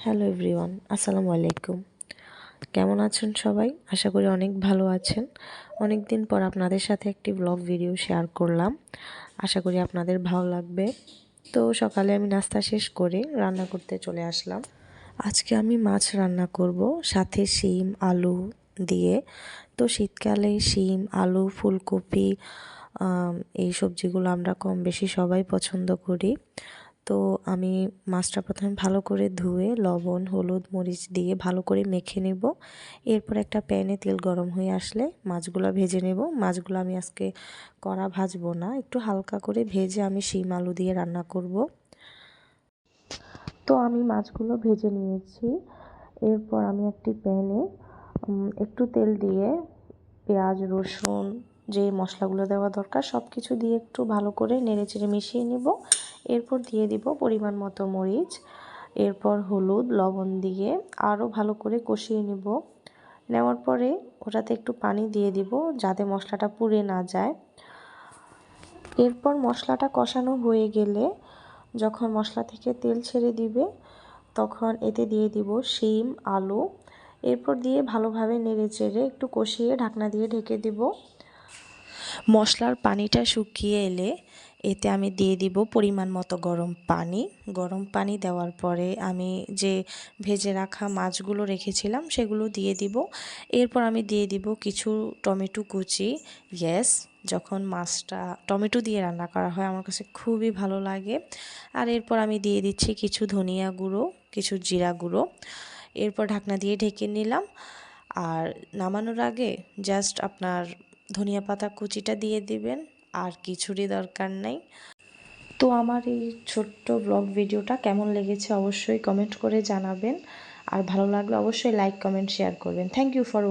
Hello everyone, আসসালামু আলাইকুম। কেমন আছেন সবাই? আশা করি অনেক ভালো আছেন। অনেক দিন পর আপনাদের সাথে একটি ব্লগ ভিডিও শেয়ার করলাম। আশা করি আপনাদের ভালো লাগবে। তো সকালে আমি নাস্তা শেষ করে রান্না করতে চলে আসলাম। আজকে আমি মাছ রান্না করব, সাথে শিম আলু দিয়ে। তো শীতকালে শিম আলু ফুলকপি এই সবজিগুলো আমরা কম বেশি সবাই পছন্দ করি। তো আমি মাছটা প্রথমে ভালো করে ধুয়ে লবণ হলুদ মরিচ দিয়ে ভালো করে মেখে নেব। এরপর একটা প্যানে তেল গরম হয়ে আসলে মাছগুলো ভেজে নেব। মাছগুলো আমি আজকে কড়া ভাজবো না, একটু হালকা করে ভেজে আমি শিম আলু দিয়ে রান্না করব। তো আমি মাছগুলো ভেজে নিয়েছি। এরপর আমি একটি প্যানে একটু তেল দিয়ে পেঁয়াজ রসুন যে মশলাগুলো দেওয়া দরকার সব কিছু দিয়ে একটু ভালো করে নেড়েচেড়ে মিশিয়ে নেব। এরপর দিয়ে দিব পরিমাণ মতো মরিচ, এরপর হলুদ লবণ দিয়ে আরও ভালো করে কষিয়ে নেব। নেওয়ার পরে ওটাতে একটু পানি দিয়ে দিব যাতে মশলাটা পুড়ে না যায়। এরপর মশলাটা কষানো হয়ে গেলে যখন মশলা থেকে তেল ছেড়ে দিবে তখন এতে দিয়ে দিব শিম আলু। এরপর দিয়ে ভালোভাবে নেড়েচেড়ে একটু কষিয়ে ঢাকনা দিয়ে ঢেকে দিব। মশলার পানিটা শুকিয়ে এলে এতে আমি দিয়ে দিব পরিমাণ মতো গরম পানি দেওয়ার পরে আমি যে ভেজে রাখা মাছগুলো রেখেছিলাম সেগুলো দিয়ে দিব। এরপর আমি দিয়ে দিব কিছু টমেটো কুচি। যখন মাছটা টমেটো দিয়ে রান্না করা হয় আমার কাছে খুবই ভালো লাগে। আর এরপর আমি দিয়ে দিচ্ছি কিছু ধনিয়া গুঁড়ো কিছু জিরা গুঁড়ো। এরপর ঢাকনা দিয়ে ঢেকে নিলাম। আর নামানোর আগে জাস্ট আপনার ধনিয়া পাতা কুচিটা দিয়ে দিবেন, আর কিছুরই দরকার নাই। তো আমার এই ছোট্ট ব্লগ ভিডিওটা কেমন লেগেছে অবশ্যই কমেন্ট করে জানাবেন। আর ভালো লাগলে অবশ্যই লাইক কমেন্ট শেয়ার করবেন। Thank you for